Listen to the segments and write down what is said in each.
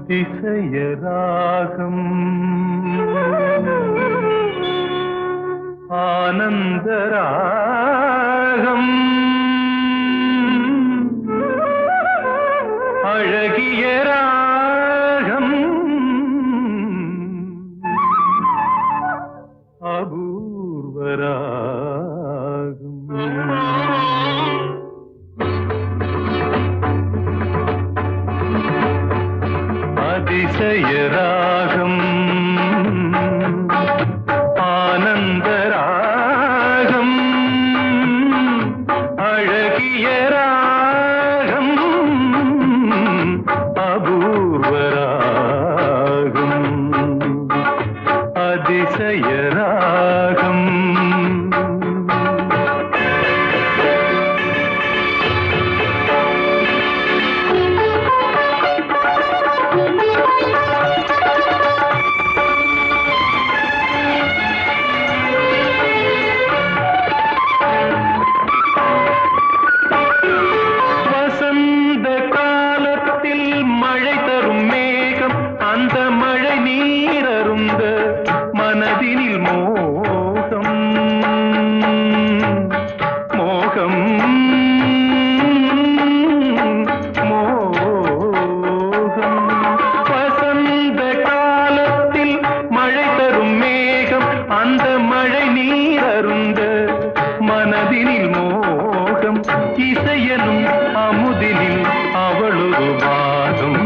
அதிசய ராகம் ஆனந்த ராகம் அழகிய ராகம் அபூர்வ ராகம் அதிசய ராகம் ஆனந்த ராகம் அழகிய ராகம் அபூர்வ ராகம் அதிசய ராகம் மனதினில் மோகம் மோகம் மோகம் வசந்த காலத்தில் மழை தரும் மேகம் அந்த மழை நீர் அருந்த மனதினில் மோகம் இசையனும் அமுதினில் அவளொரு வாதம்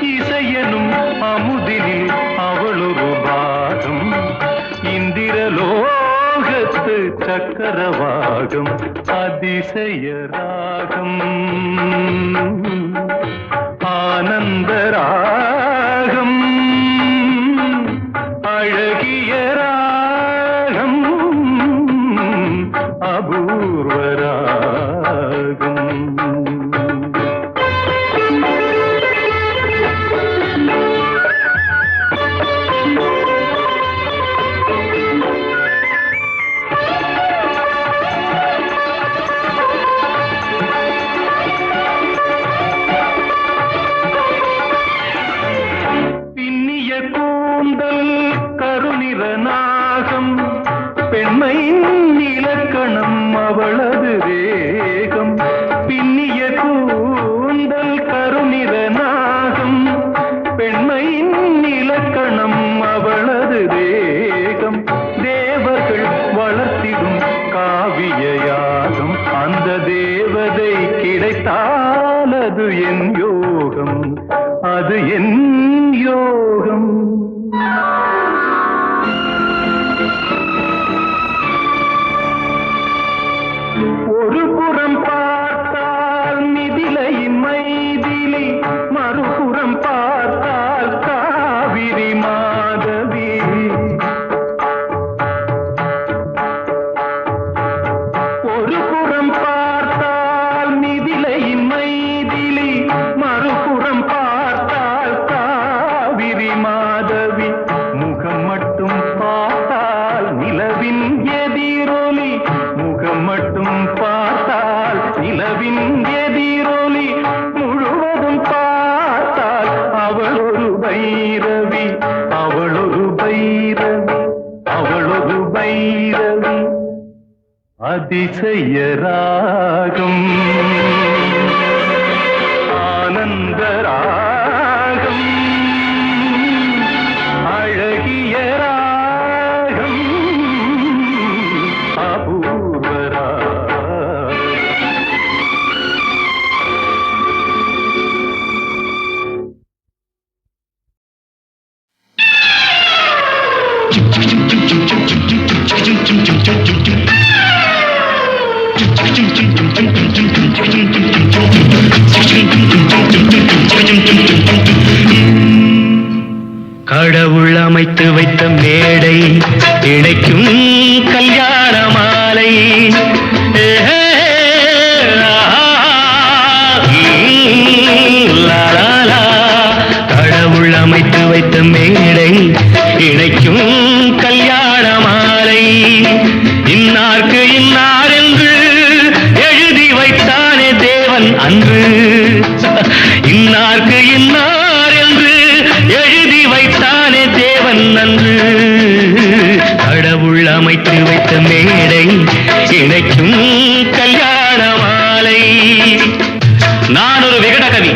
இசையனும் அமுதினில் அவளொரு வாதம் இந்திரலோகத்து சக்கரவாகம் அதிசய ராகம் ஆனந்த ராகம் அழகிய ராகம் அபூர்வ ராகம் நாகம் பெண்மையின் இலக்கணம் அவளது வேகம் பின்னிய கூந்தல் கருநிற நாகம் பெண்மையின் இலக்கணம் அவளது வேகம் தேவர்கள் வளர்த்திடும் காவிய யாகம் அந்த தேவதை கிடைத்தால் அது என் யோகம் அது என் யோகம் ஒரு புறம் பார்த்தால் மிதிலையின் மைதிலி மறுபுறம் பார்த்தால் காவிரி மாதவி ஒரு புறம் பார்த்தால் மிதிலையின் மைதிலி மறுபுறம் பார்த்தால் காவிரி மாதவி முகம் மட்டும் பார்த்தால் நிலவின் எதிரொலி முகம் மட்டும் பார்த்தால் நிலவின் எதிரொலி முழுவதும் பார்த்தால் அவளொரு பைரவி அவளொரு பைரவி அவளொரு பைரவி அதிசய ராகம் ஆனந்த ராகம் அழகிய ராகம் அபூர்வ கடவுள் அமைத்து வைத்த மேடை இணைக்கும் கல்யாண மாலை கடவுள் அமைத்து வைத்த மேடை இணைக்கும் கல்யாண மாலை இன்னார்க்கு இன்னார் என்று எழுதி வைத்தானே தேவன் அன்று இன்னார்க்கு இன்னார் என்று வைத்த மேடை இணைக்கும் கல்யாண மாலை. நான் ஒரு விகட கவி,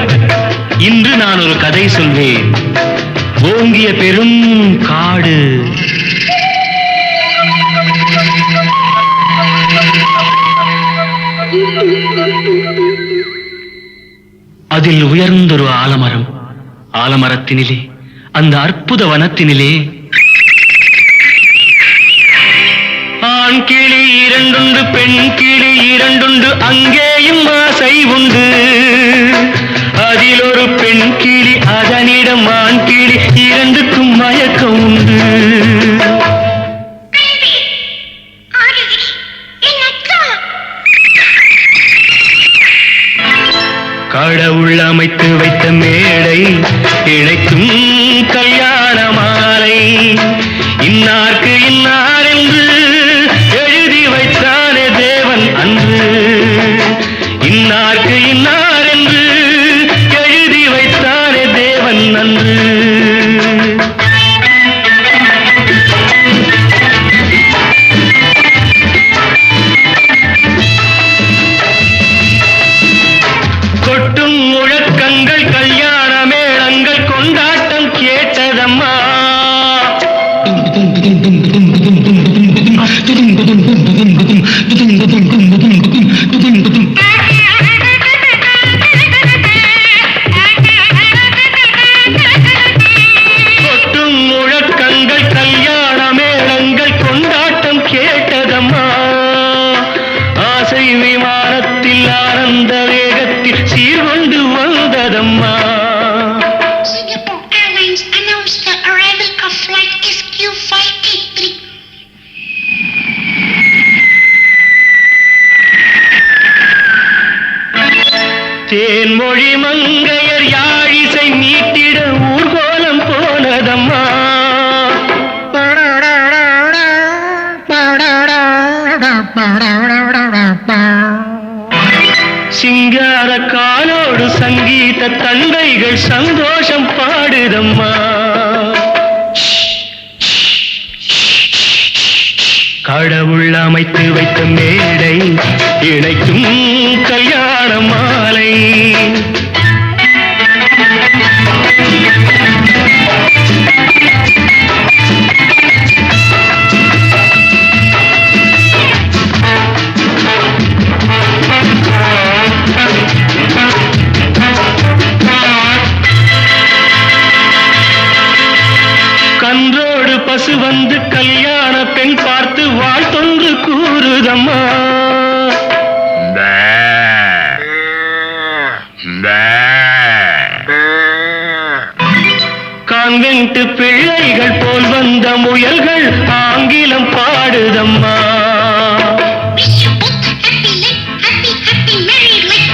இன்று நான் ஒரு கதை சொல்வேன். ஓங்கிய பெரும் காடு, அதில் உயர்ந்தொரு ஆலமரம். ஆலமரத்தினிலே, அந்த அற்புத வனத்தினிலே ஆண் கிளி இரண்டுண்டு, பெண் கிளி இரண்டுண்டு, அங்கேயும் ஆசை உண்டு. அதில் ஒரு பெண் கிளி, அதனிடம் ஆண் கிளி, இரண்டுக்கும் மயக்கம் உண்டு. கடவுள் அமைத்து வைத்த மேடை இணைக்கும் கல்யாண மாலை. இன்னார்க்கு இன்னார் என்று எழுதி வைத்தானே தேவன் அன்று. இன்னார்க்கு இன்னார் என்று எழுதி வைத்தானே தேவன் அன்று. கொட்டும் முழக்கங்கள், கல்யாண மேளங்கள், கொண்டாட்டம் கேட்டதம்மா. கொட்டும் முழக்கங்கள், கல்யாண மேளங்கள், கொண்டாட்டம் கேட்டதம்மா. ஆசை விமானத்தில் ஆனந்த வேகத்தில் சீர்கொண்டு வந்ததம்மா. Singapore Airlines announced the arrival of flight SQ583. Thenmozhi மங்கையர் யாழிசை மீட்டிட ஊர்கோலம் போனதம்மா. சிங்கார காலோடு சங்கீத தந்தைகள் சந்தோஷம் பாடுதம்மா. கடவுள் அமைத்து வைத்த மேடை இணைக்கும் கல்யாண மாலை. கன்றோடு பசு வந்து கல்யாண பெண் பார்த்து வாழ்த்தொன்று கூறுதம்மா. கான்வென்ட் பிள்ளைகள் போல் வந்த முயல்கள் ஆங்கிலம் பாடுதம்மா. Wish you both happy life, happy, happy married life.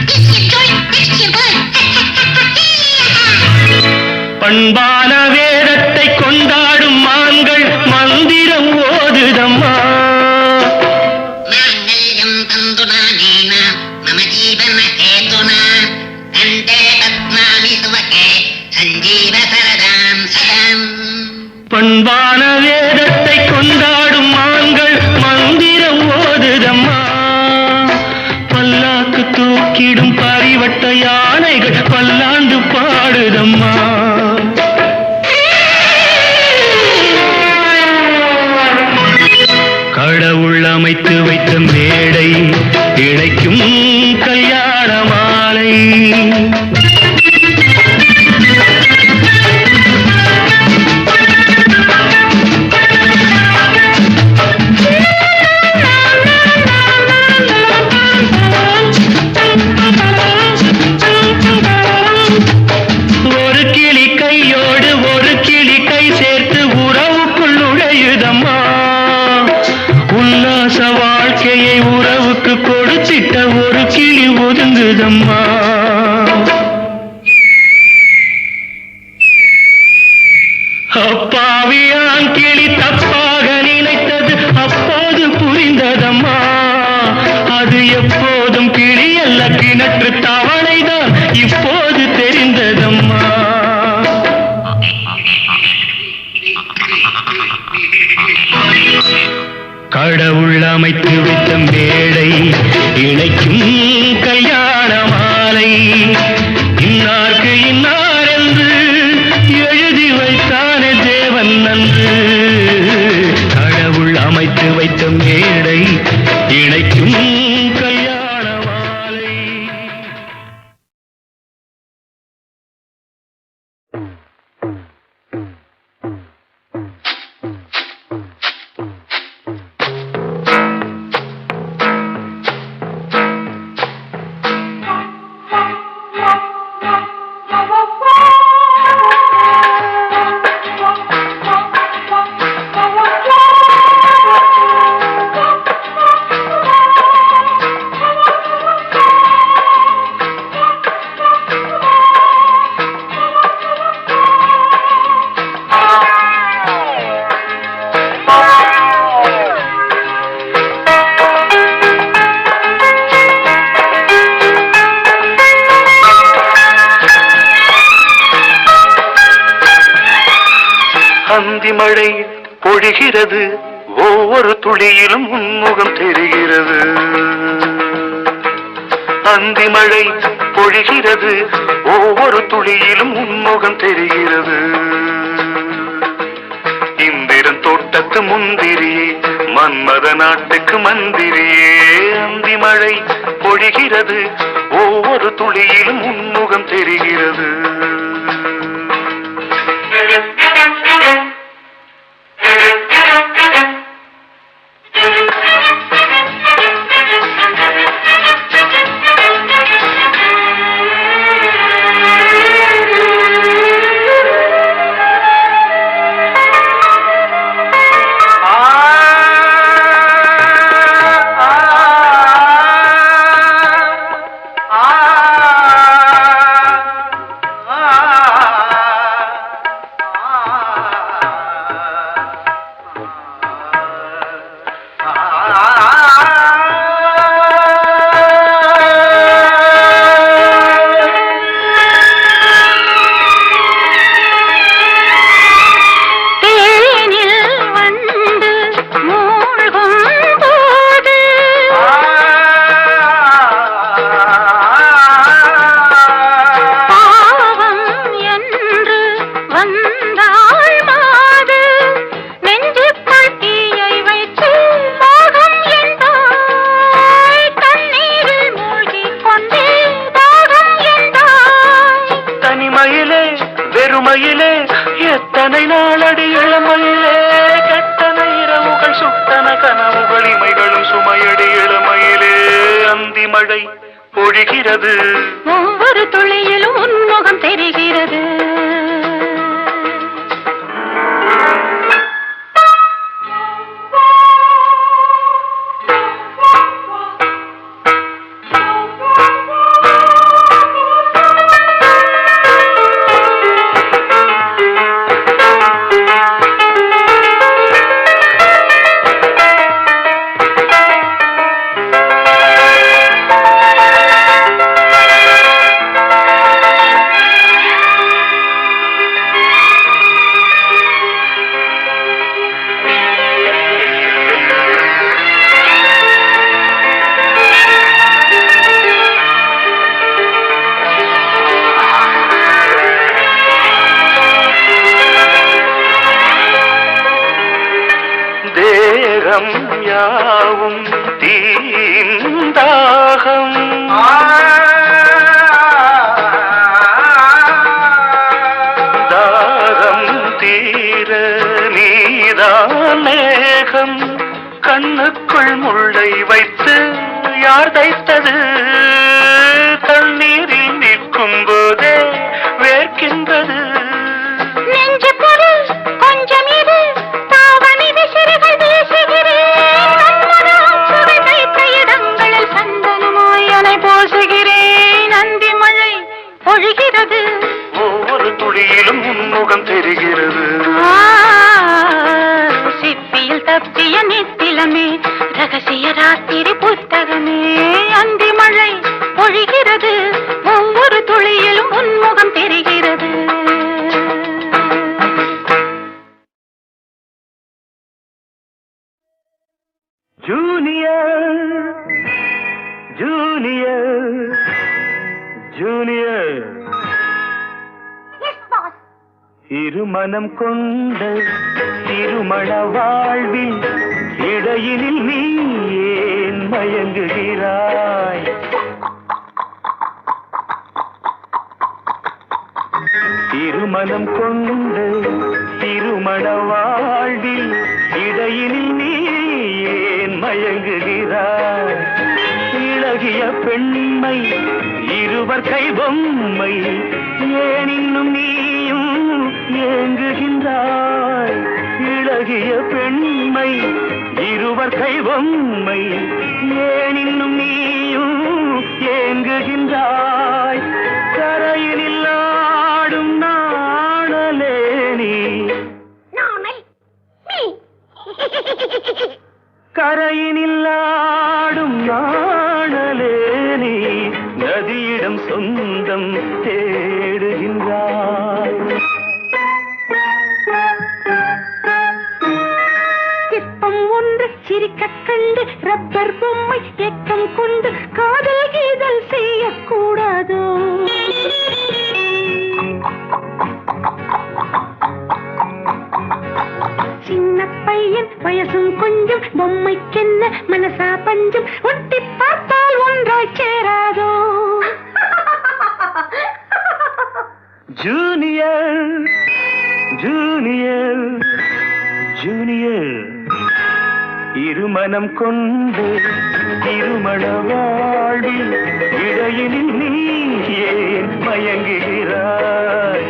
Kiss your joy, kiss your boy. பண்பான வேதத்தை கொண்டாடும் மான்கள் மந்திரம் ஓதுதம்மா. மாங்கல்யம் தந்துனானேன மம ஜீவன ஹேதுனா கண்டே பத்மானி சுவகே சஞ்சீவ சரதாம் சதம். பண்பான வேதத்தை கொண்டாடும் மான்கள் மந்திரம் ஓதுதம்மா. பல்லாக்கு தூக்கிடும் பரிவட்ட யானைகள் பல்லாண்டு பாடுதம்மா. கடவுள் அமைத்து வைத்த மேடை இணைக்கும் கல்யாண மாலை. ஒரு கிளி கையோடு ஒரு கிளி கை சேர்த்து உறவுக்குள் நுழையுதம்மா. உல்லாச வாழ்க்கையை உறவுக்கு கொடுத்திட்ட ஒரு கிளி ஒதுங்குதம்மா. அப்பாவியான் கிளி தப்பாக நினைத்தது அப்போது புரிந்ததம்மா. அது எப்போதும் கிளி அல்ல, கிணற்று தவளைதான் இப்போது தெரிந்ததம்மா. கடவுள் அமைத்து வைத்த மேடை இணைக்கும் கல்யாண மாலை இன்னார்க்கு இன்னார் என்று எழுதி வைத்தானே தேவன் நன்று கடவுள் அமைத்து வைத்த மேடை இணைக்கும் கல்யாண மாலை. அந்தி மழை பொழிகிறது ஒவ்வொரு துளியிலும் உன்முகம் தெரிகிறது அந்தி மழை பொழிகிறது ஒவ்வொரு துளியிலும் உன்முகம் தெரிகிறது இந்திரன் தோட்டத்து முந்திரியே மன்மத நாட்டுக்கு மந்திரியே அந்தி மழை பொழிகிறது ஒவ்வொரு துளியிலும் உன்முகம் தெரிகிறது எத்தனை நாளடி இளமையிலே கெட்டன இரவுகள் சுட்டன கனவுகள் இமைகளும் சுமையடி இளமையிலே அந்தி மழை பொழிகிறது ஒவ்வொரு துளியிலும் உன்முகம் தெரிகிறது யாவும் தீந்தாகம் தாகம் தீர நீதான் மேகம் கண்ணுக்குள் முள்ளை வைத்து யார் தைத்தது தண்ணீரில் நிற்கும் போதே வேர்க்கின்றது ஒவ்வொரு துளியிலும் உன்முகம் தெரிகிறது சிப்பியில் தப்பிய நித்திலமே ரகசிய ராத்திரி புத்தகமே அந்தி மழை ஜூனியர் Yes, boss. இருமனம் கொண்ட திருமண வாழ்வில் இடையினில் நீ ஏன் மயங்குகிறாய்? திருமணம் கொண்ட திருமண வாழ்வில் இடையினில் நீ ஏன் மயங்குகிறாய்? இளகிய பெண்மை இருவர் கை பொம்மை ஏன் இன்னும் நீயும் ஏங்குகின்றாய்? இளகிய பெண்மை இருவர் கை பொம்மை ஏன் இன்னும் நீயும் ஏங்குகின்றாய்? கரையினில் ஆடும் நாணலே நீ நாணல் நீ. கரையினில் ஆடும் நாணலே நீ நதியிடம் சொந்தம் தேடுகின்றாய். சிற்பம் ஒன்று சிரிக்க கண்டு ரப்பர் பொம்மை ஏக்கம் கொண்டு காதல் கீதல் செய்யக்கூடாதோ? சின்ன பையன் வயசும் கொஞ்சம் பொம்மைக்கென்ன மனசா பஞ்சம் ஒட்டி பார்த்தால் ஒன்றாய் சேராதோ? ஜூனியர் ஜூனியர் ஜூனியர் இருமனம் கொண்டு திருமண வாழ்வில் இடையினில் நீ ஏன் மயங்குகிறாய்?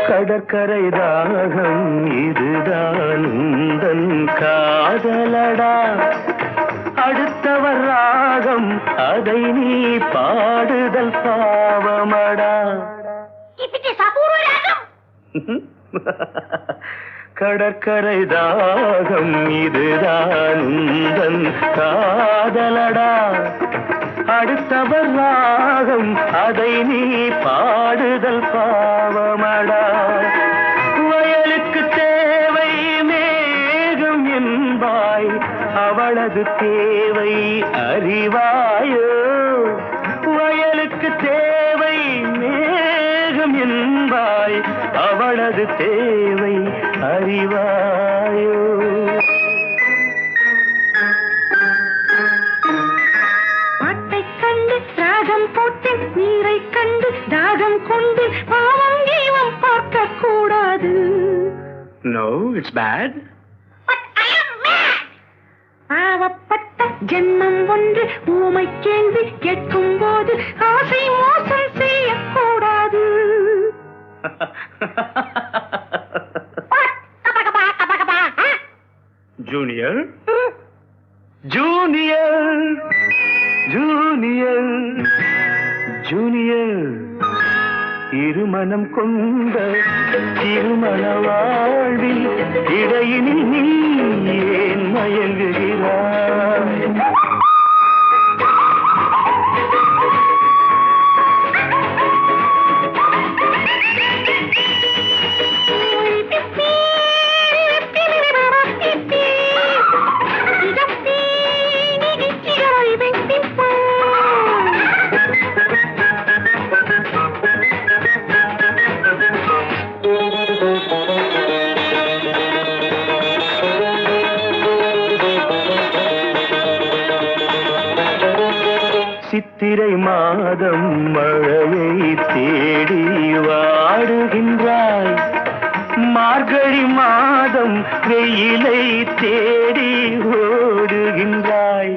கடற்கரை தாகம் இதுதான் உந்தன் காதலடா. அடுத்தவர் ராகம் அதை நீ பாடுதல் பாவமடா. கடற்கரை தாகம் இதுதான் உந்தன் காதலடா. அடுத்தவர் ராகம் அதை நீ பாடுதல் பாவமடா. வயலுக்கு தேவை மேகம் என்பாய், அவளது தேவை அறிவாயோ? வயலுக்கு தேவை மேகம் என்பாய், அவளது தேவை அறிவாயோ? ராகம் போட்டு நீரை கண்டு தாகம் கொண்டு பாவம் ஜீவம் பார்க்க கூடாது. No, it's bad. பாவப்பட்ட ஜென்மம் ஒன்று ஊமை கேள்வி கேட்கும் போது ஆசை மோசம் செய்யக்கூடாது. ஜூனியர் ஜூனியர் ஜூனியர் ஜூனியர் இருமனம் கொண்ட திருமண வாழ்வில் இடையினில் நீ ஏன் மயங்குகிறாய்? சித்திரை மாதம் மழையை தேடி வாடுகின்றாய், மார்கழி மாதம் வெயிலை தேடி ஓடுகின்றாய்.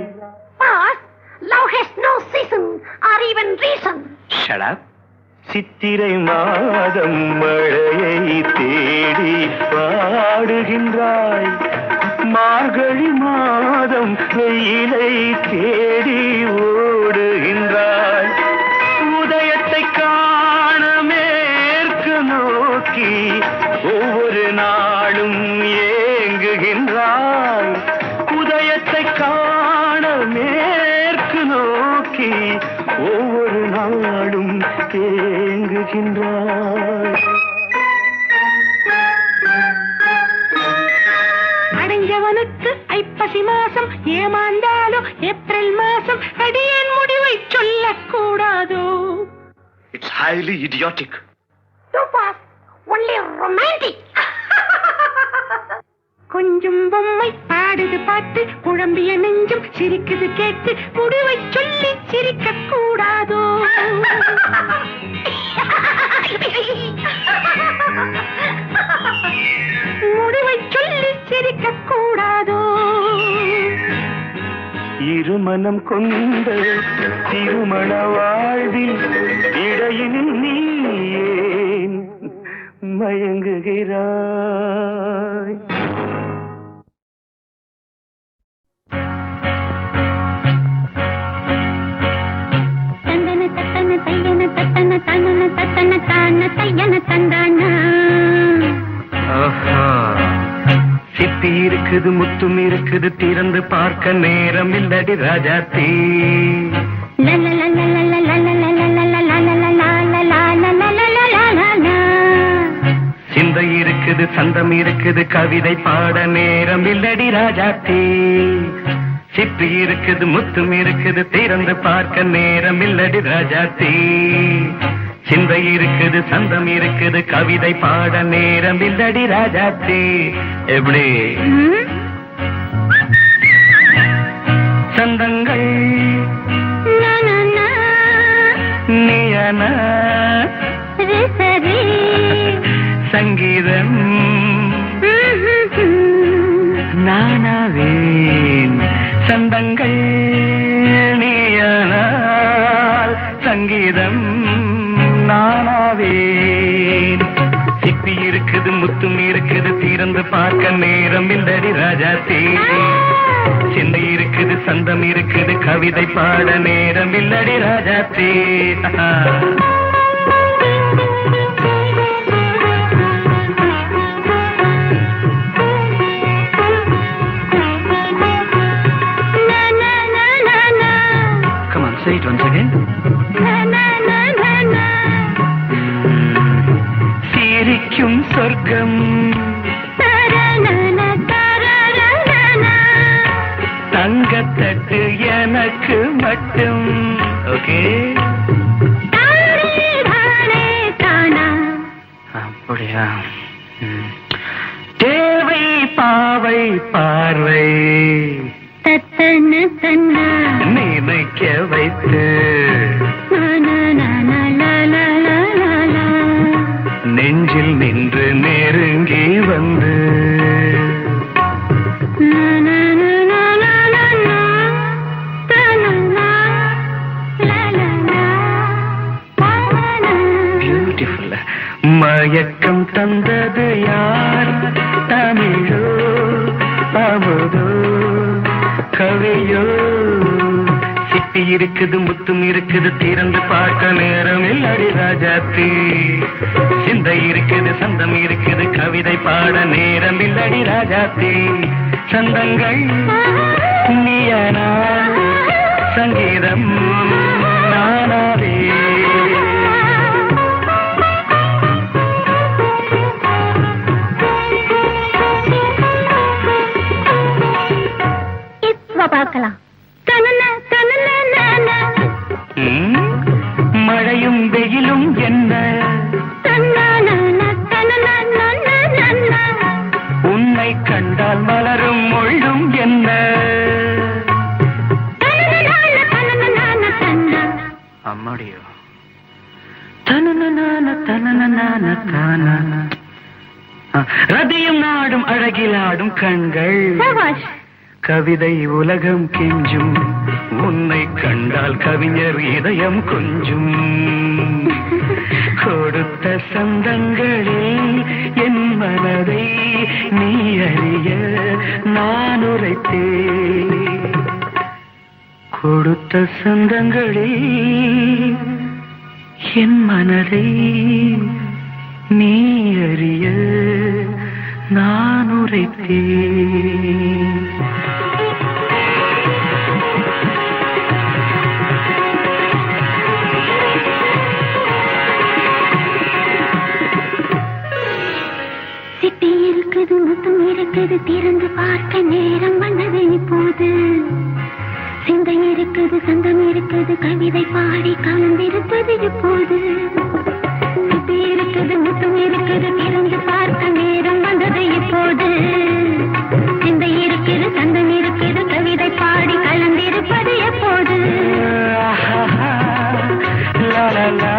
Love has no season or even reason. Shut up. சித்திரை மாதம் மழையை தேடி வாடுகின்றாய், மார்கழி மாதம் வெயிலை தேடி ஓடுகின்றாய். உதயத்தை காண மேற்கு நோக்கி ஒவ்வொரு நாளும் ஏங்குகின்றாய். வருகின்றாய் உதயத்தை காண மேற்கு நோக்கி ஒவ்வொரு நாளும் ஏங்குகின்றாய். அடைஞ்சவனுக்கு ஐப்பசி மாசம் ஏமாந்தாலும் ஏப்ரல் மாசம் அடியேன் முடிவை சொல்லக்கூடாதோ? It's highly idiotic. Only romantic. கொஞ்சம் பொம்மை பாடுது பாட்டு குழம்பிய நெஞ்சும் சிரிக்குது கேட்டு முடிவை சொல்லி சிரிக்க கூடாதோ? முடிவை சொல்லி சிரிக்க கூடாதோ? இருமனம் கொண்ட திருமண வாழ்வில் இடையில் நீ ஏன் மயங்குகிறாய்? சித்தி இருக்குது முத்தும் இருக்குது திறந்து பார்க்க நேரம் இல்லடி ராஜாத்தி. சிந்தை இருக்குது சந்தம் இருக்குது கவிதை பாட நேரம் இல்லடி ராஜாத்தி. சிப்பி இருக்குது முத்தும் இருக்குது திறந்து பார்க்க நேரம் இல்லடி ராஜாத்தி. சிந்தை இருக்குது சந்தம் இருக்குது கவிதை பாட நேரம் இல்லடி ராஜாத்தி. எப்படி சந்தங்கள் நீயன சங்கீதம் நானாவேன். சந்தங்கள் நீயனால் சங்கீதம் நானாவேன். சிப்பி இருக்குது முத்தும் இருக்குது திறந்து பார்க்க நேரம் இல்லடி ராஜாத்தி. சிந்தை இருக்குது சந்தம் இருக்குது கவிதை பாட நேரம் இல்லடி Rajathi. Come on, say it once again. சிரிக்கும் சொர்க்கம் தங்கத்தட்டு எனக்கு மட்டும். ஓகே அப்படியா? தேவை பாவை பார்வை நினைக்க வைத்து நெஞ்சில் நின்று நெருங்கி வந்து பியூட்டிஃபுல். மயக்கம் தந்தது யார்? தமிழோ அமுதோ கவியோ? சிப்பி இருக்குது முத்தும் இருக்குது திறந்து பார்க்க நேரம் இல்லடி ராஜாத்தி. சிந்தை இருக்குது சந்தம் இருக்குது கவிதை பாட நேரம் இல்லடி ராஜாத்தி. சந்தங்கள் நீயனா சங்கீதம் நானாவே. பார்க்கலாம். மழையும் வெயிலும் என்ன உன்னை கண்டால் மலரும் மொழியும் என்ன? அம்மாடியோ ரதியும் நாடும் அழகிலாடும் கண்கள் கவிதை உலகம் கெஞ்சும் உன்னை கண்டால் கவிஞர் இதயம் கொஞ்சும். கொடுத்த சந்தங்களில் என் மனதை நீ அறிய நான் உரைத்தேன். கொடுத்த சந்தங்களில் என் மனதை நீ அறிய நான் உரை மறைத்தேன். சிட்டி இருக்குது, முத்தம் இருக்குது, திறந்து பார்க்க நேரம் வந்தது இப்போது. சிந்தை இருக்குது, சந்தம் இருக்குது, கவிதை பாடி கலந்திருப்பது இப்போது. சிட்டி இருக்குது, முத்தம் இருக்குது, திறந்து பார்க்க நேரம் வந்தது இப்போது. சிந்தை இருக்குது, சந்தம் இருக்குது, கவிதை பாடி கலந்திருப்பது எப்போது. லா லா லா.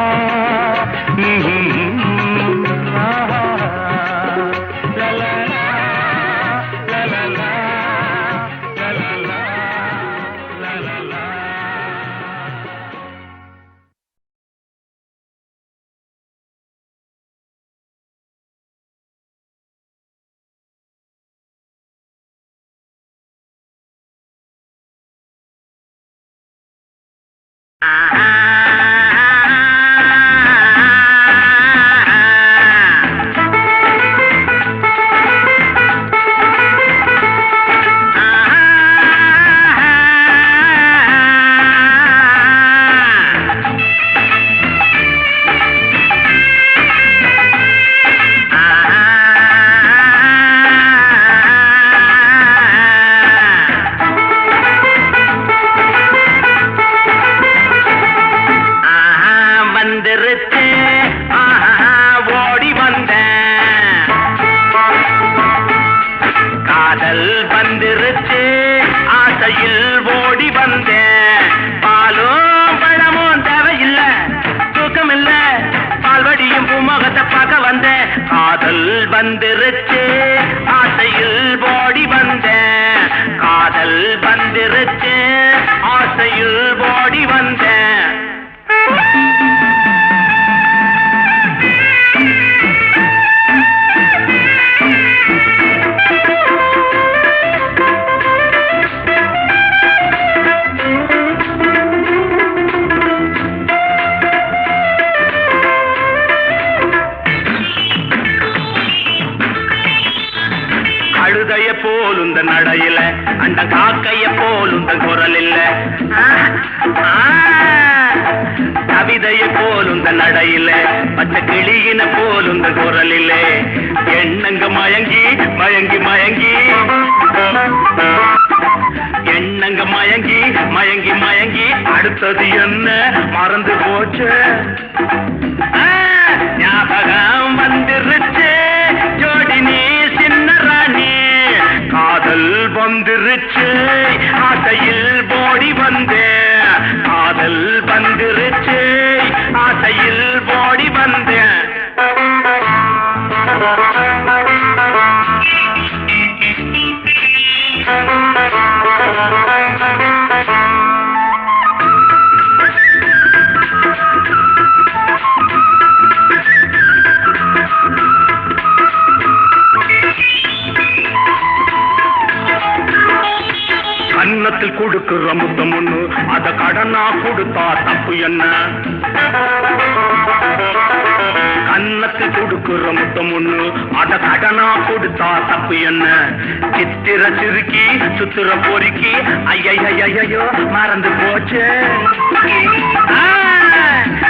வந்துருச்சு ஆசையில் ஓடி வந்தேன். காதல் வந்துருச்சு ஆசையில் ஓடி வந்தேன். கழுதைய போலுந்த நடையில அந்த காக்கைய போலுந்த குரல் இல்ல. கவிதைய போலுந்த நடையில பச்சை கிளியின போலுந்த குரல் இல்ல. எண்ணங்க மயங்கி மயங்கி மயங்கி எண்ணங்க மயங்கி மயங்கி மயங்கி அடுத்தது என்ன மறந்து போச்சு. ஞாபகம் வந்துருச்சு ஜோடி நீ சின்ன ராணி. காதல் வந்துருச்சு ஆசையில் ஓடி வந்தேன். காதல் வந்துருச்சு ஆசையில் ஓடி வந்தேன். கன்னத்தில் கொடுக்குற முத்தம் ஒண்ணு அத கடனா கொடுத்தா தப்பு என்ன. கன்னத்தில் கொடுக்குற முத்தம் ஒண்ணு அத கடனா கொடுத்தா தப்பு என்ன. சித்திர சிறுக்கி சுத்திர பொறுக்கி ஐயோ மறந்து போச்சு.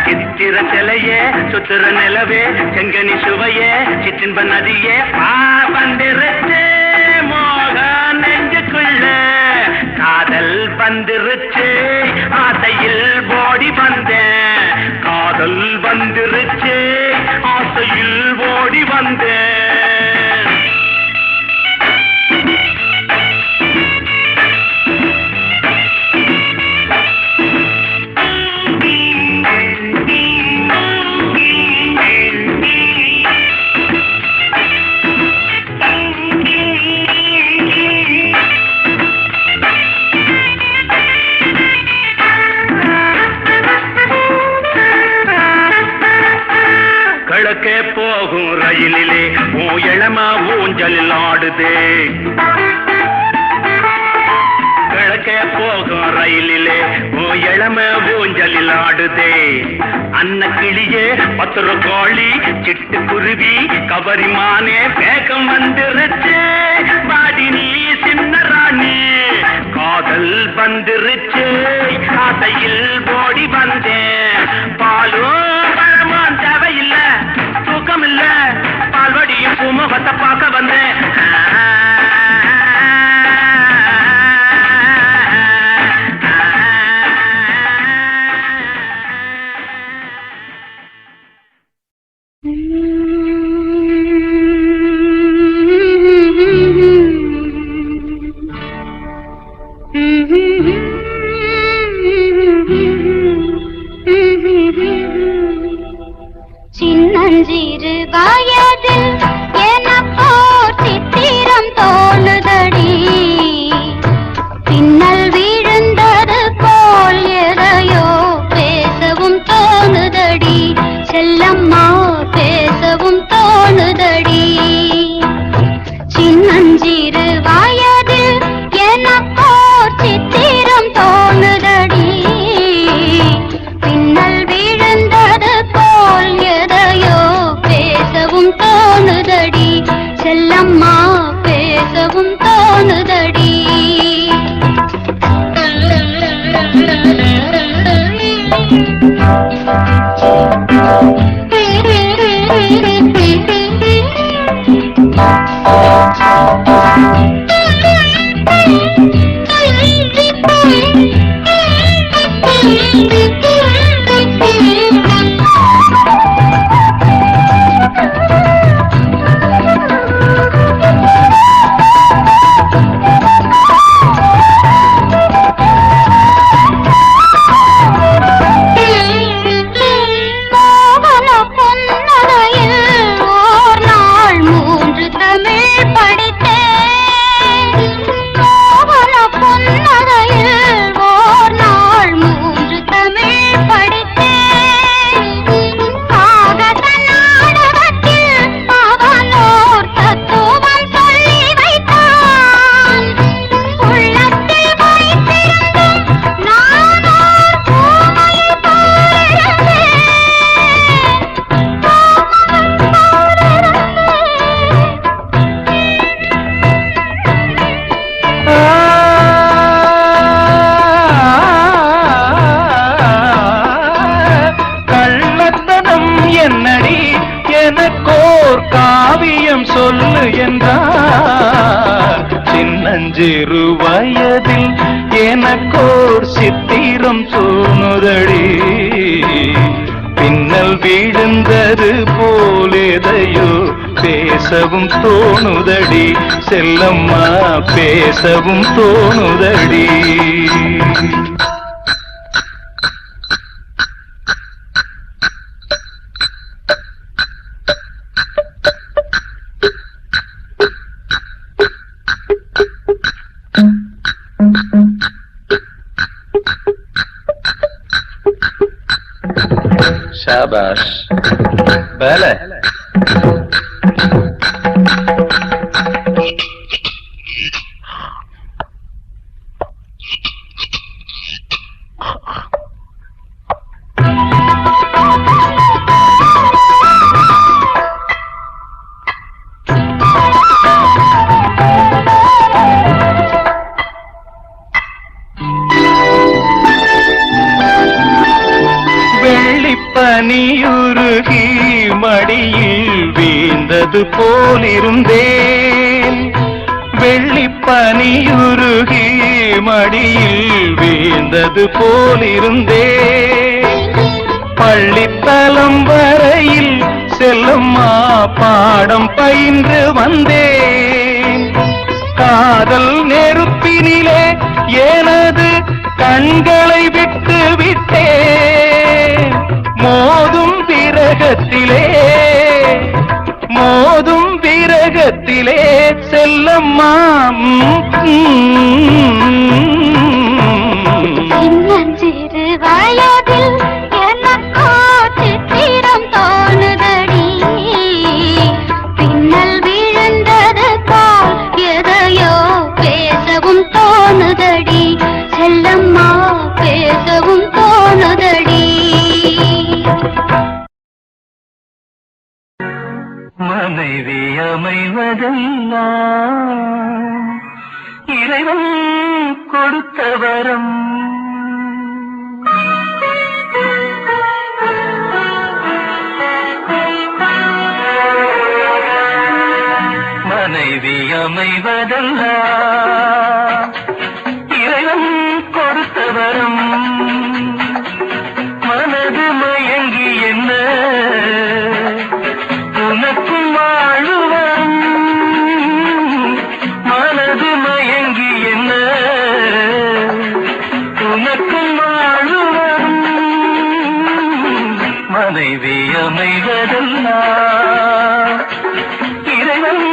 சித்திர சிலையே சுத்திர நிலவே செங்கனி சுவையே சிற்றின்ப நதியே வந்துருச்சு மோக நெஞ்சுக்குள்ள. காதல் வந்துருச்சு ஆசையில் ஓடி வந்தேன். காதல் வந்துருச்சு ஆசையில் ஓடி வந்தேன். கிழக்கே போகும் ரயிலிலே உன் இளமா ஊஞ்சலில் ஆடுதே. கிழக்கே போகும் ரயிலிலே உன் இளம ஊஞ்சலில் ஆடுதே. அன்ன கிளியே பத்திர கோழி சிட்டு குருவி கவரிமானே வேகம் வந்துருச்சு. காதல் வந்துருச்சு ஆசையில் ஓடி வந்தேன் பாலும் பழமும் தேவையில்ல தூக்கம் இல்ல பால்வடியும் பூமுகத்தை பார்க்க வந்தேன் சின்னஞ்சிறு வயதில் எனக்கோ சித்திரம் தோணுதடி பின்னல் விழுந்தது போல் எதையோ பேசவும் தோணுதடி செல்லம்மா பேசவும் தோணுதடி சின்னஞ்சிறு வயதில் எனக்கோ சித்திரம் தோணுதடி பின்னல் விழுந்தது போல் எதையோ பேசவும் தோணுதடி செல்லம்மா பேசவும் தோணுதடி சிறு வயதில் எனக்கோர் சித்திரம் தோணுதடி பின்னல் விழுந்தது போலேதையோ பேசவும் தோணுதடி செல்லம்மா பேசவும் தோணுதடி शाबाश पहले பனியுருகி மடியில் வீழ்ந்தது போலிருந்தேன் வெள்ளிப் பனியுருகி மடியில் வீழ்ந்தது போலிருந்தேன் பள்ளித்தலம் வரையில் செல்லம்மா பாடம் பயின்று வந்தேன் காதல் நெருப்பினிலே எனது கண்களை விட்டு விட்டேன் மோதும் விரகத்திலே செல்லம்மா சின்னஞ்சிறு வயதில் எனக்கோ சித்திரம் தோணுதடி பின்னல் விழுந்தது போல் எதையோ பேசவும் தோணுதடி செல்லம்மா பேசவும் தோணுதடி மனைவி அமைவதெல்லாம் இறைவன் கொடுத்த வரம். மனைவி அமைவதல்ல இறைவன் கொடுத்த வரம். மனது மயங்கி என்ன உனக்கும் வாழுவரும். மனது மயங்கி என்ன உனக்கும் வாழுவரும். மனைவி அமைவதல்ல இறைவன்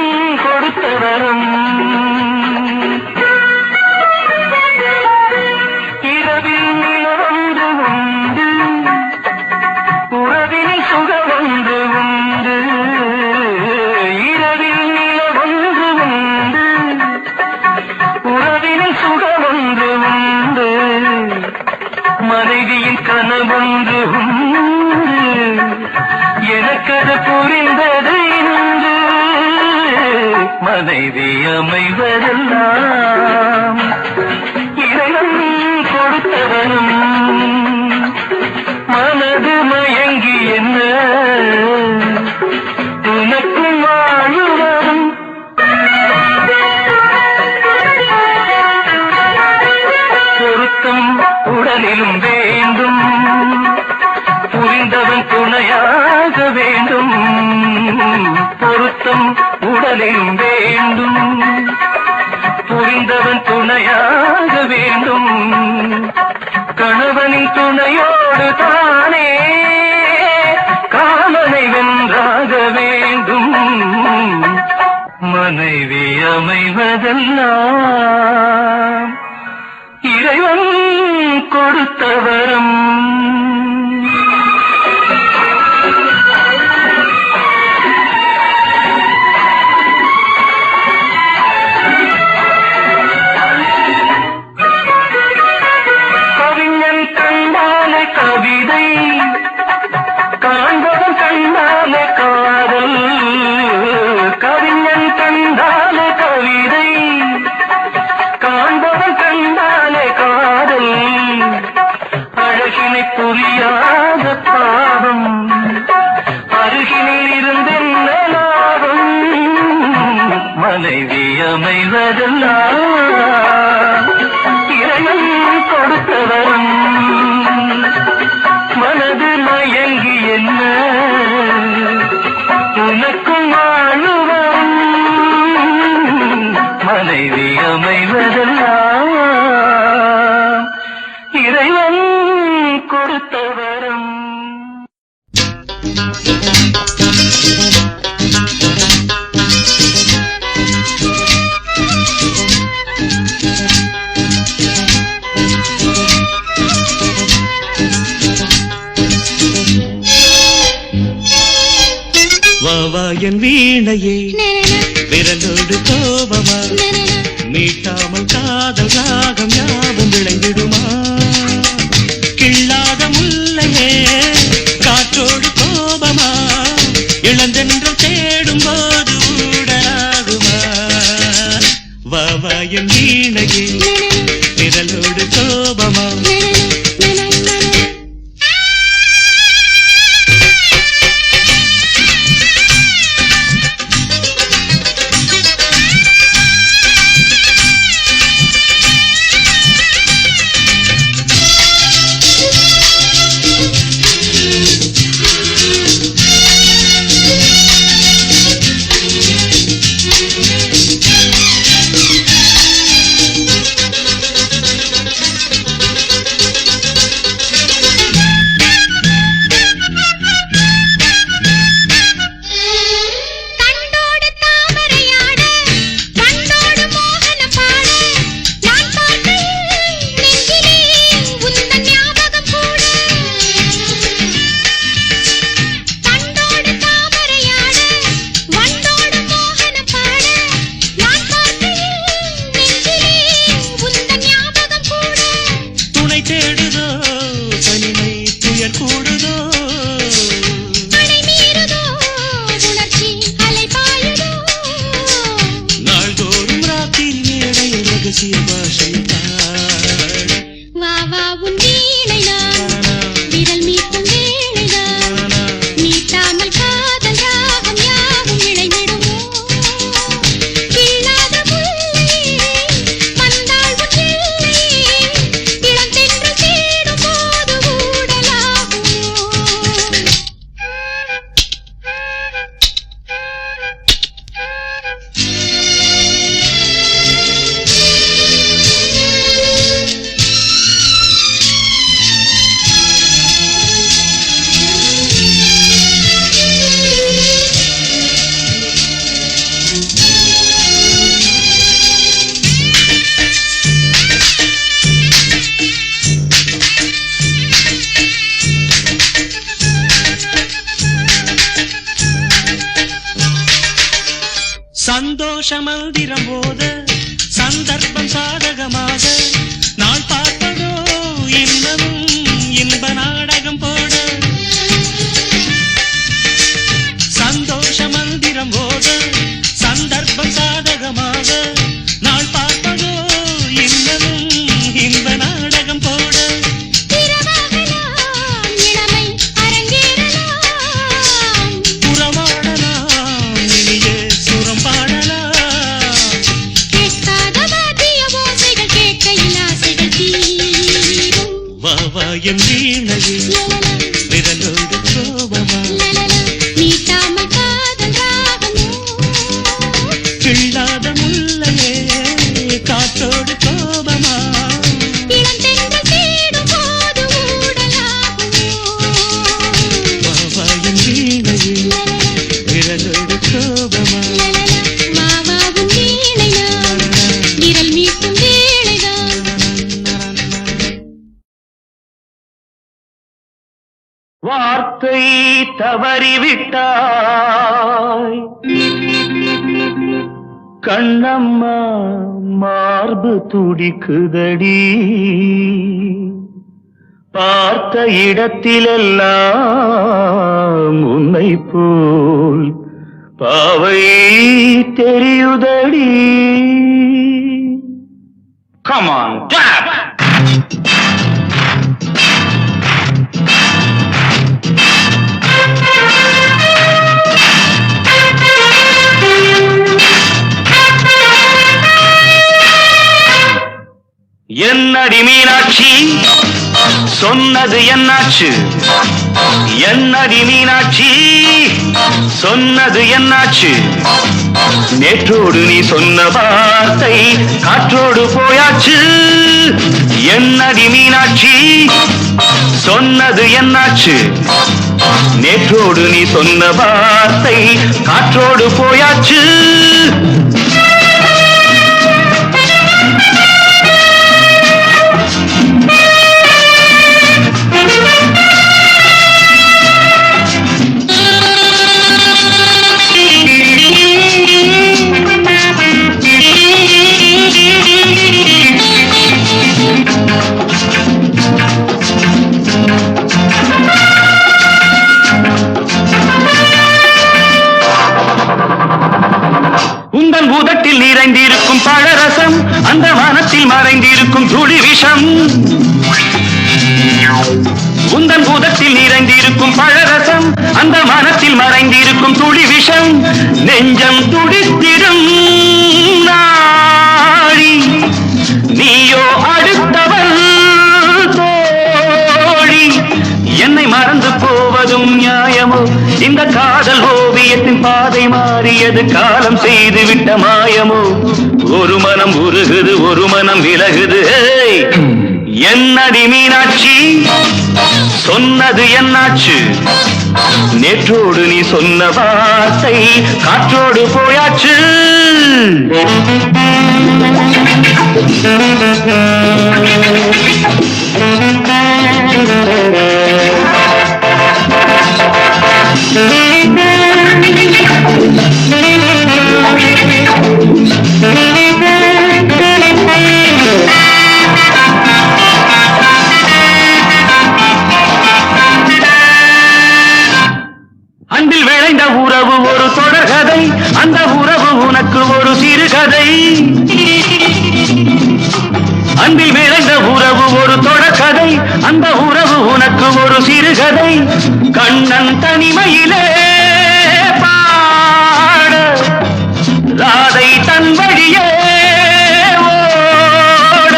கொடுத்த வரம். இரவில் நிலவொன்று உண்டு, உறவினில் சுகவொன்று உண்டு. இரவில் நிலவொன்று உண்டு, உறவினில் சுகவொன்று உண்டு. மனைவியின் கனவொன்று உண்டு, எனக்கது புரிந்தது இன்று. மனைவி அமைவதெல்லாம் இறைவன் கொடுத்தவனும். மனது மயங்கி என்ன உனக்கும் வாழுவதும். பொருத்தம் உடலிலும் வேண்டும், புரிந்தவன் துணையாக வேண்டும். பொருத்தம் உடலிலும் வேண்டும், புரிந்தவன் துணையாக வேண்டும். கணவனின் துணையோடு தானே காமனை வென்றாக வேண்டும். மனைவி அமைவதெல்லாம் இறைவன் கொடுத்த வரம். கவிஞன் கண்டாலே கவிதை, காண்பவன் கண்டாலே காதல். கவிஞன் கண்டாலே கவிதை, காண்பவன் கண்டாலே காதல். அழகினை புரியாத பாவம், அருகினில் இருந்தென்ன லாபம். மனைவி அமைவதெல்லாம் இறைவன் கொடுத்த வரம். மனது மயங்கி என்ன உனக்கும் வாழுவரும். மனைவி அமைவதெல்லாம் இறைவன் கொடுத்த வரம். வாவா என் வீணையே விரலோடு கோபமா, மீட்டாமல் காதல் ராகம் யாவும் விளைந்திடுமா. கிள்ளாத முல்லையே காற்றோடு கோபமா, இளந்தென்றும் தேடும் போது ஊடலாகுமா. வாவா என் வீணையே விரலோடு கோபமா. சந்தோஷ மந்திரம் போத சந்தர்ப்பம் சாதகமாக நாள் பார்ப்பதோ இன்னமும் இன்ப நாடகம் போட சந்தோஷ மந்திரம் போத சந்தர்ப்பம் சாதகமாக நாள் பார்ப்பதோ இன்னமும் இன்ப நாடகம் போட என் வீணையே விரலோடு கோபமா நீட்டாமல் காதல் ராகமோ கிள்ளாத முல்லையே காற்றோடு கோபமா இளந்தென்றல் தேடும் போது ஊடலாகுமோ வாவா என் வீணையே விரலோடு கோபமா மாவாவும் வீணைதான் விரல் மீட்டும் வேளைதான் வார்த்தை தவறிவிட்டாய் கண்ணம்மா மார்பு துடிக்குதடி பார்த்த இடத்திலெல்லாம் உன்னை போல் பாவை தெரியுதடி. Come on, dab! என்னடி மீனாட்சி சொன்னது என்னாச்சு? என்னடி மீனாட்சி சொன்னது என்னாச்சு? நேற்றோடு நீ சொன்ன வார்த்தை காற்றோடு போயாச்சு. என்னடி மீனாட்சி சொன்னது என்னாச்சு? நேற்றோடு நீ சொன்ன வார்த்தை காற்றோடு போயாச்சு. உந்தன் பூதத்தில் நிறைந்திருக்கும் பழரசம் அந்த வானத்தில் மறைந்திருக்கும் துளி விஷம். உந்தன் பூதத்தில் நிறைந்திருக்கும் பழரசம் அந்த வானத்தில் மறைந்திருக்கும் துளி விஷம். நெஞ்சம் துடித்திடும் நாடி நீயோ அடுத்தவள் தோழி. என்னை மறந்து போவதும் நியாயமோ? இந்த காதல் ஓவியத்தின் பாதை மாறியது காலம் செய்து விட்ட மாயமோ? ஒரு மனம் உருகுது ஒரு மனம் விலகுது. என்னடி மீனாட்சி சொன்னது என்னாச்சு? நேற்றோடு நீ சொன்ன வார்த்தை காற்றோடு போயாச்சு. அன்பில் விளைந்த உறவு ஒரு தொடர்கதை, அந்த உறவு உனக்கு ஒரு சிறுகதை. அன்பில் விளைந்த உறவு ஒரு தொடர்கதை, அந்த உறவு உனக்கு ஒரு சிறுகதை. கண்ணன் தனிமையிலே பாட ராதை தன் வழியே ஓட.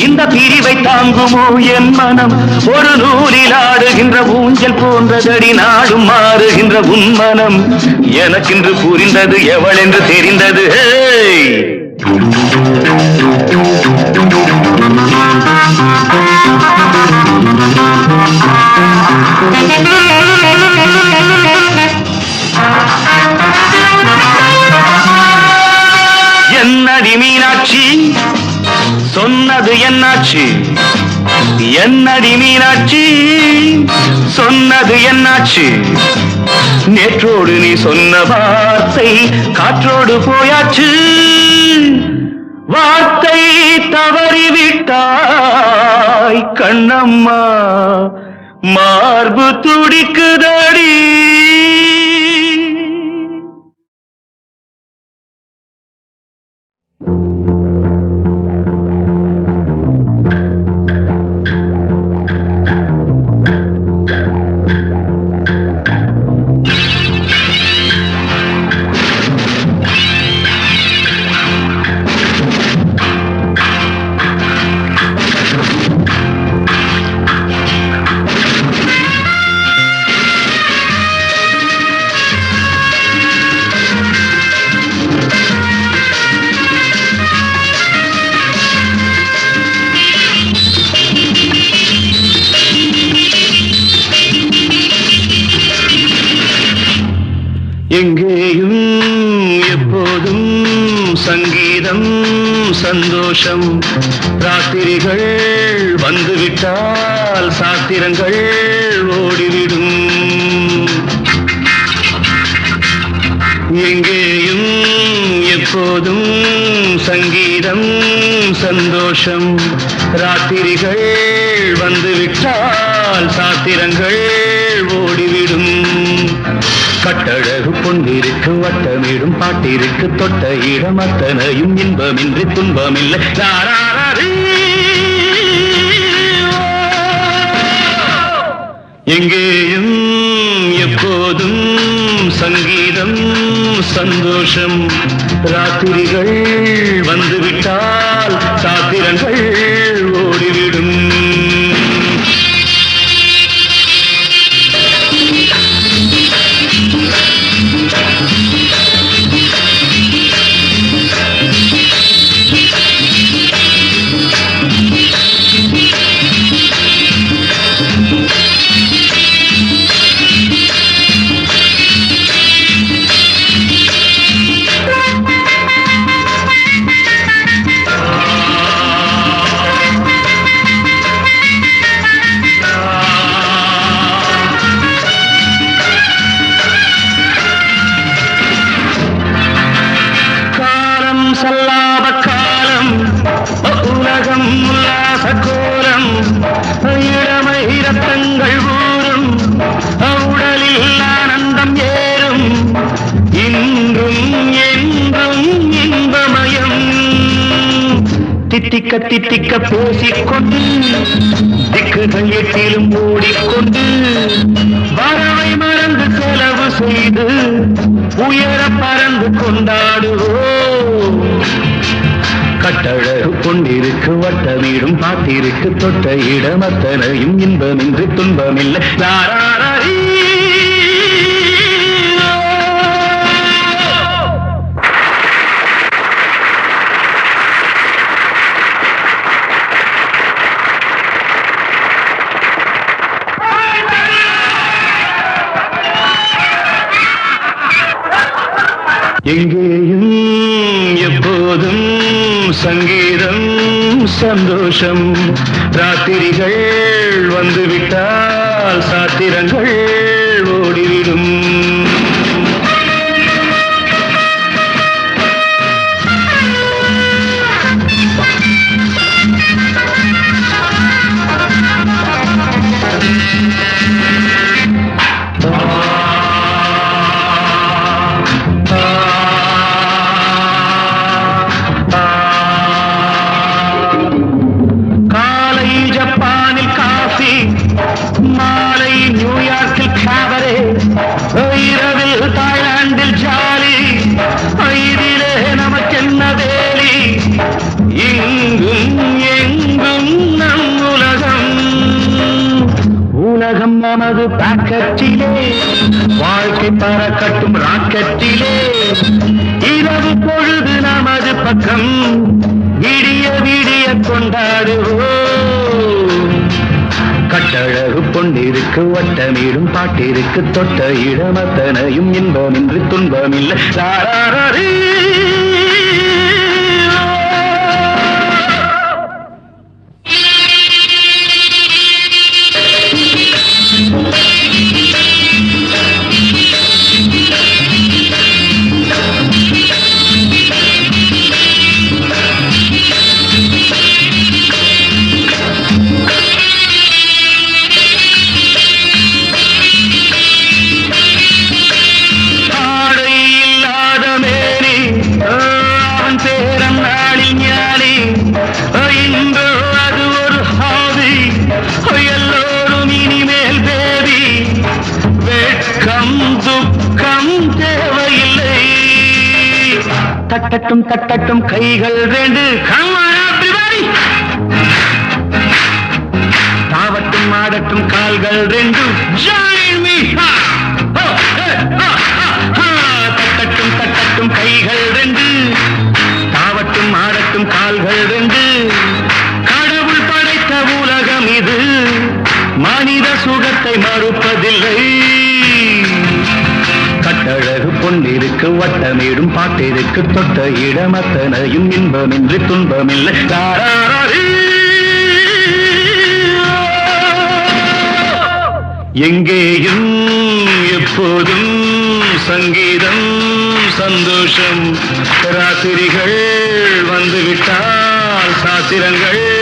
இந்த பிரிவை தாங்குமோ என் மனம்? ஒரு நூலில் ஆடுகின்ற ஊஞ்சல் போன்றதடி நாடும் மாறுகின்ற உன் மனம். எனக்கென்று புரிந்தது எவள் என்று தெரிந்தது. என்னடி மீனாட்சி சொன்னது என்னாச்சு? என்னடி மீனாட்சி சொன்னது என்னாச்சு நேற்றோடு நீ சொன்ன வார்த்தை காற்றோடு போயாச்சு வார்த்தை தவறிவிட்டாய் கண்ணம்மா மார்பு துடிக்குதடி எங்கேயும் எப்போதும் சங்கீதம் சந்தோஷம் ராத்திரிகள் வந்துவிட்டால் சாத்திரங்கள் ஓடிவிடும் எங்கேயும் எப்போதும் சங்கீதம் சந்தோஷம் ராத்திரிகள் வந்துவிட்டால் சாத்திரங்கள் ஓடிவிடும் கட்டழகு பொன்னிருக்கு வட்டமிடும் பாட்டிற்கு தொட்ட இடம் அத்தனையும் இன்பமின்றி துன்பமில்லை எங்கேயும் எப்போதும் சங்கீதம் சந்தோஷம் ராத்திரிகள் வந்துவிட்டால் சாத்திரங்கள் ஓடிவிடும் தித்திக்க தித்திக்க பேசிக்கொண்டு திக்குகள் எட்டிலும் ஓடிக்கொண்டு வரவை மறந்து செலவு செய்து உயர பறந்து கொண்டாடுவோம் கட்டழகு கொண்டிருக்கு வட்டமீடும் பாட்டிற்கு தொட்ட இடம் அத்தனையும் இன்பமின்றி துன்பமில்லை தாராரி எங்கேயும் எப்போதும் சங்கீதம் சந்தோஷம் ராத்திரிகள் வந்துவிட்டால் சாத்திரங்கள் ஓடிவிடும் நமது பாக்கெட்டிலே வாழ்க்கை பறக்கட்டும் ராக்கெட்டிலே இரவு பொழுது நமது பக்கம் விடிய விடிய கொண்டாடுவோம் கட்டழகு பொன்னிருக்கு வட்டமிடும் பாட்டிற்கு தொட்ட இடமத்தனையும் இன்பமின்றி துன்பமில்லை தாராரி தட்டட்டும் தட்டட்டும் கைகள் ரெண்டு Come on everybody தாவட்டும் ஆடட்டும் கால்கள் ரெண்டு Join me ha! Ho! Hey! Ha! Ha! Ha! தட்டட்டும் தட்டட்டும் கைகள் ரெண்டு தாவட்டும் ஆடட்டும் கால்கள் ரெண்டு கடவுள் படைத்த உலகம் இது மனித சுகத்தை மறுப்பதில்லை கட்டழகு பொன்னிருக்கு வட்டமேடும் பாட்டிற்கு தொட்ட இடமத்தனையும் இன்பமின்றி துன்பமில்லை எங்கேயும் எப்போதும் சங்கீதம் சந்தோஷம் ராத்திரிகள் வந்துவிட்டால் சாத்திரங்கள்